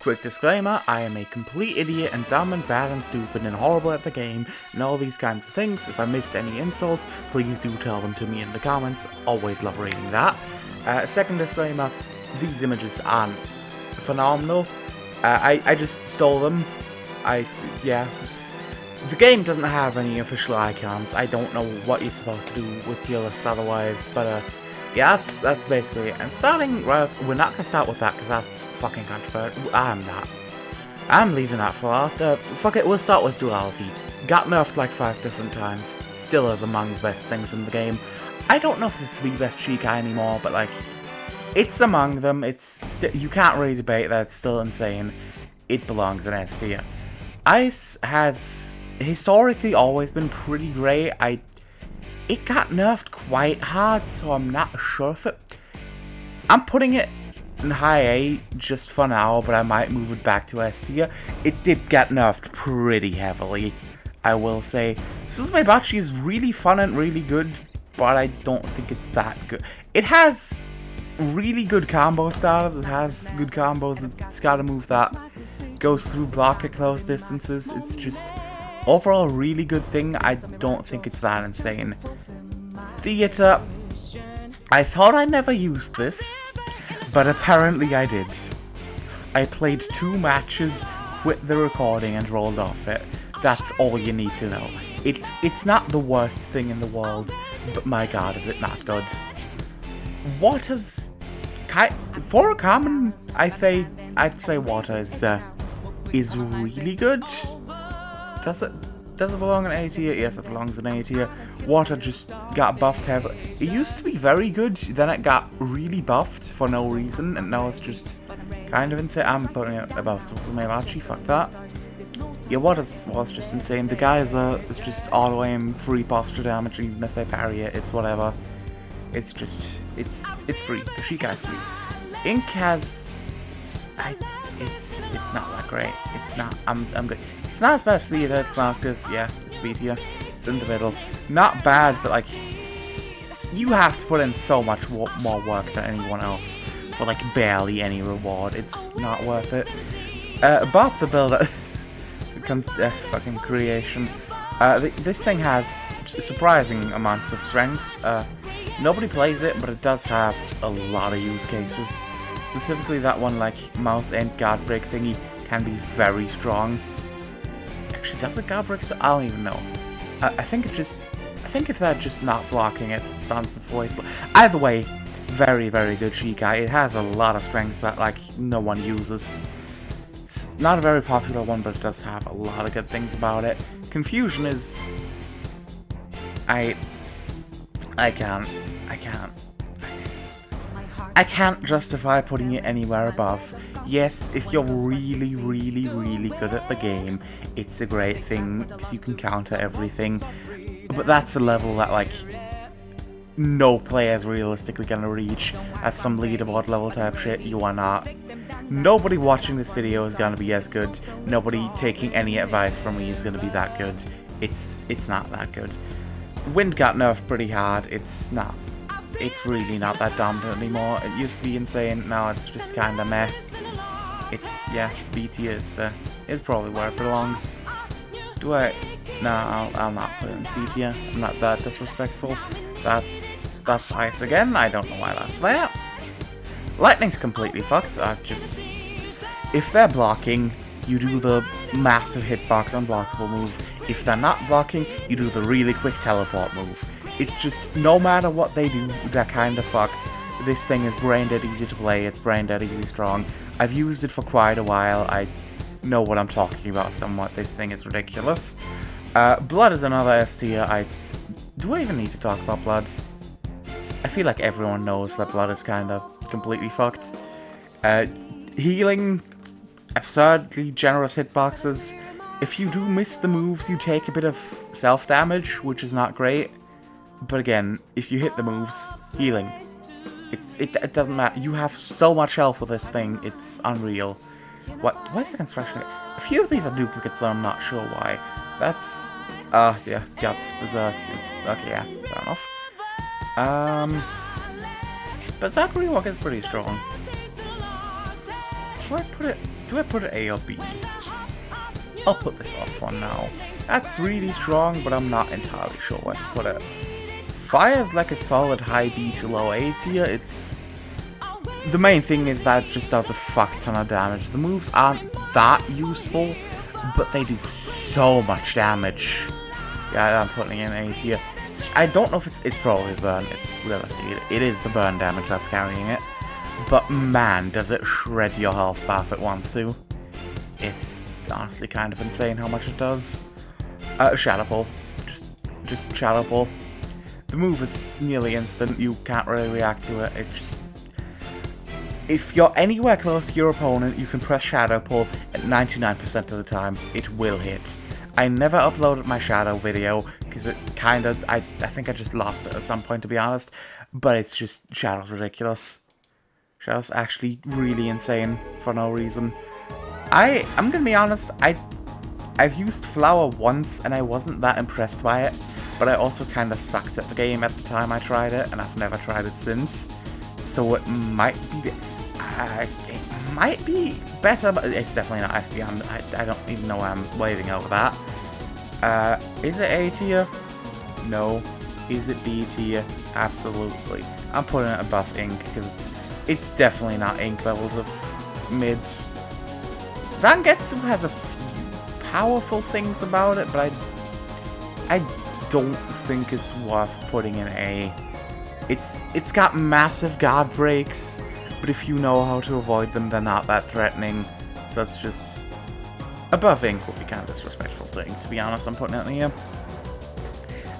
Quick disclaimer, I am a complete idiot and dumb and bad and stupid and horrible at the game and all these kinds of things. If I missed any insults, please do tell them to me in the comments. Always love reading that. Second disclaimer, these images aren't phenomenal. I just stole them. The game doesn't have any official icons. I don't know what you're supposed to do with tier lists otherwise, but yeah, that's basically it. And starting right off, we're not gonna start with that because that's fucking controversial. I'm not. I'm leaving that for last. Fuck it, we'll start with duality. Got nerfed like 5 different times. Still is among the best things in the game. I don't know if it's the best Shikai anymore, but like, it's among them. It's you can't really debate that. It's still insane. It belongs in S tier. Ice has historically always been pretty great. It got nerfed quite hard, so I'm not sure if it... I'm putting it in high A just for now, but I might move it back to S tier. It did get nerfed pretty heavily, I will say. Suzumebachi is really fun and really good, but I don't think it's that good. It has really good combo styles, it has good combos, it's got a move that goes through block at close distances. It's just overall a really good thing. I don't think it's that insane. Theater. I thought I never used this, but apparently I did. I played 2 matches, quit the recording and rolled off it. That's all you need to know. It's not the worst thing in the world, but my god is it not good. Water's... For a common, I'd say water is really good. Does it belong in A tier? Yes, it belongs in A tier. Water just got buffed heavily. It used to be very good, then it got really buffed for no reason, and now it's just kind of insane. I'm putting it above Suzumebachi, fuck that. Yeah, Water's was just insane. The guys it's just auto aim, free posture damage, even if they parry it, it's whatever. It's just, it's free. The Shikai's free. Ink has... It's not that great. It's not. I'm good. It's not as bad as Theater. It's not as good as, yeah, it's B tier. It's in the middle. Not bad, but like, you have to put in so much more work than anyone else for like barely any reward. It's not worth it. Bob the Builder comes fucking creation. This thing has surprising amounts of strengths. Nobody plays it, but it does have a lot of use cases. Specifically that one, like, mouse and guard break thingy can be very strong. Actually, does it guard break? I don't even know. I think if they're just not blocking it, it stands the void. Either way, very, very good Shikai. It has a lot of strength that, like, no one uses. It's not a very popular one, but it does have a lot of good things about it. Confusion is... I can't justify putting it anywhere above. Yes, if you're really, really, really good at the game, it's a great thing, because you can counter everything. But that's a level that, like, no player is realistically gonna reach at some leaderboard level type shit. You are not. Nobody watching this video is gonna be as good. Nobody taking any advice from me is gonna be that good. It's not that good. Wind got nerfed pretty hard. It's really not that dominant anymore. It used to be insane, now it's just kinda meh. It's, yeah, B tier is probably where it belongs. Do I? No, I'll not put it in C tier. I'm not that disrespectful. That's Ice again. I don't know why that's there. Lightning's completely fucked. If they're blocking, you do the massive hitbox unblockable move. If they're not blocking, you do the really quick teleport move. It's just, no matter what they do, they're kinda fucked. This thing is brain dead easy to play, it's brain dead easy strong. I've used it for quite a while, I know what I'm talking about somewhat. This thing is ridiculous. Blood is another S tier. Do I even need to talk about Blood? I feel like everyone knows that Blood is kinda completely fucked. Healing, absurdly generous hitboxes. If you do miss the moves, you take a bit of self-damage, which is not great. But again, if you hit the moves, healing. It doesn't matter. You have so much health with this thing, it's unreal. What is the construction? A few of these are duplicates, and I'm not sure why. That's... yeah, Guts, Berserk. Okay, yeah, fair enough. Berserk Rework is pretty strong. Do I put it... Do I put it A or B? I'll put this off one now. That's really strong, but I'm not entirely sure where to put it. Fire's like a solid high B to low A tier. It's... The main thing is that it just does a fuck ton of damage. The moves aren't that useful, but they do so much damage. Yeah, I'm putting in A tier. I don't know if it's probably burn. It's realistic. It is the burn damage that's carrying it. But man, does it shred your health bar if it wants to. It's honestly kind of insane how much it does. Shadow Pull. Just Shadow Pull. The move is nearly instant. You can't really react to it. It just... If you're anywhere close to your opponent, you can press Shadow Pull at 99% of the time. It will hit. I never uploaded my Shadow video, because it kind of... I think I just lost it at some point, to be honest. But it's just... Shadow's ridiculous. Shadow's actually really insane for no reason. I'm gonna be honest, I've used Flower once, and I wasn't that impressed by it. But I also kind of sucked at the game at the time I tried it, and I've never tried it since. So it might be... it might be better, but it's definitely not SD. I don't even know why I'm waving over that. Is it A tier? No. Is it B tier? Absolutely. I'm putting it above Ink, because it's definitely not Ink levels of mid. Zangetsu has a few powerful things about it, but I don't think it's worth putting in A. It's got massive guard breaks, but if you know how to avoid them, they're not that threatening. So that's just... Above Ink would be kind of disrespectful to Ink, to be honest. I'm putting it in here.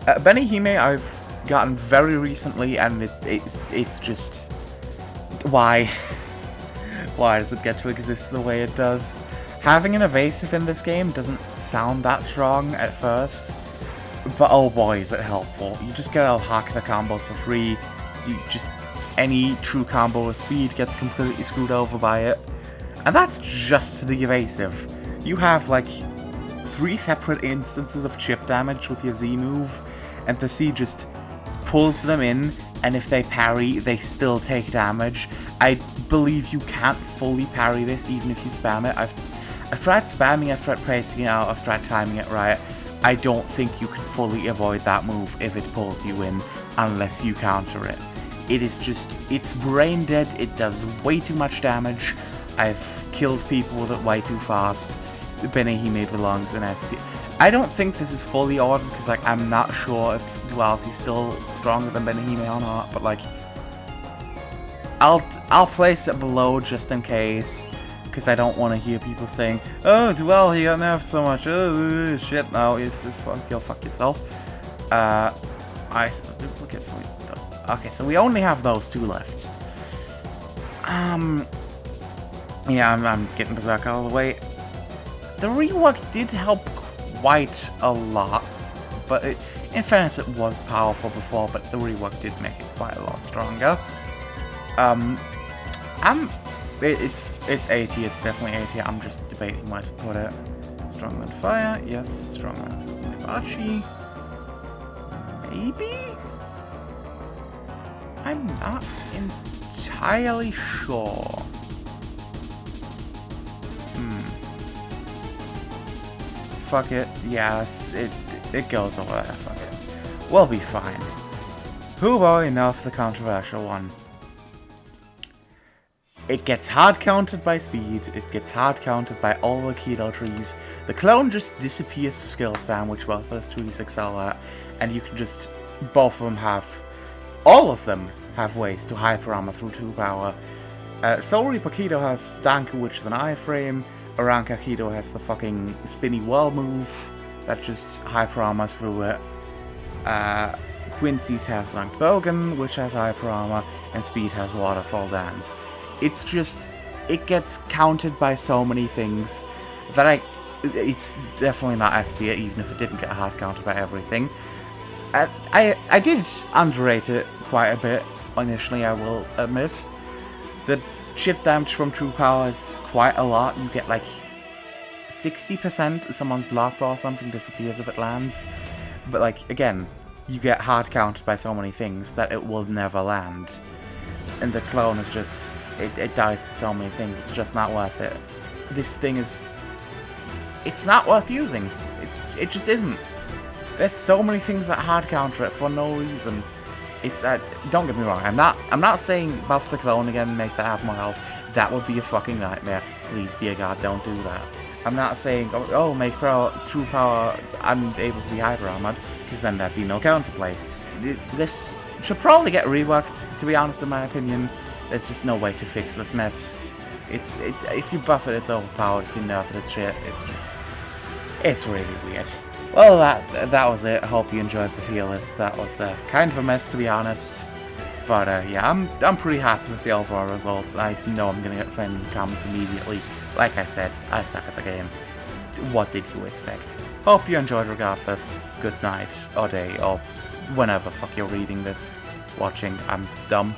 Benihime I've gotten very recently, and it's just... Why? Why does it get to exist the way it does? Having an evasive in this game doesn't sound that strong at first, but oh boy is it helpful. You just get Hakata combos for free. Any true combo with speed gets completely screwed over by it. And that's just the evasive. You have like 3 separate instances of chip damage with your Z move, and the C just pulls them in, and if they parry, they still take damage. I believe you can't fully parry this even if you spam it. I've tried spamming, I've tried pasting it out, I've tried timing it right. I don't think you can fully avoid that move if it pulls you in unless you counter it. It is just, it's brain dead, it does way too much damage. I've killed people with it way too fast. Benihime belongs in S tier. I don't think this is fully ordered because like I'm not sure if Duality's still stronger than Benihime or not, but like I'll place it below just in case, because I don't want to hear people saying, "Oh, Duality got nerfed so much." Oh shit! No, you'll fuck yourself. Ice duplicate. So okay, so we only have those 2 left. Yeah, I'm getting Berserk out of the way. The rework did help quite a lot, but in fairness, it was powerful before, but the rework did make it quite a lot stronger. It's A tier, it's definitely A tier. I'm just debating where to put it. Stronger than Fire, yes. Stronger than Suzumibachi. Maybe? I'm not entirely sure. Fuck it. Yes, it goes over there. Fuck it. We'll be fine. Who boy enough the controversial one. It gets hard countered by speed, it gets hard countered by all the Kido trees. The clone just disappears to skill spam, which both those trees excel at, and you can just, both of them have, all of them have ways to hyper armor through 2 power. Soul Reaper Kido has Danku, which is an iframe. Aranka Kido has the fucking spinny whirl move that just hyper armors through it. Quincy's has Lanked Bogan, which has hyper armor, and Speed has Waterfall Dance. It's just, it gets counted by so many things that it's definitely not S tier, even if it didn't get hard counted by everything. I did underrate it quite a bit initially, I will admit. The chip damage from True Power is quite a lot. You get like 60% someone's block bar or something disappears if it lands. But like, again, you get hard counted by so many things that it will never land. And the clone is just, it dies to so many things, it's just not worth it. this thing is... It's not worth using. It just isn't. There's so many things that hard counter it for no reason. It's don't get me wrong. I'm not saying buff the clone again and make that have more health. That would be a fucking nightmare. Please, dear God, don't do that. I'm not saying make true power unable to be hyper armored, because then there'd be no counterplay. This should probably get reworked. To be honest, in my opinion, there's just no way to fix this mess. If you buff it, it's overpowered. If you nerf it, it's shit. It's really weird. Well, that was it. I hope you enjoyed the tier list. That was kind of a mess, to be honest. But yeah, I'm pretty happy with the overall results. I know I'm gonna get friendly comments immediately. Like I said, I suck at the game. What did you expect? Hope you enjoyed regardless. Good night, or day, or whenever fuck you're reading this, watching. I'm dumb.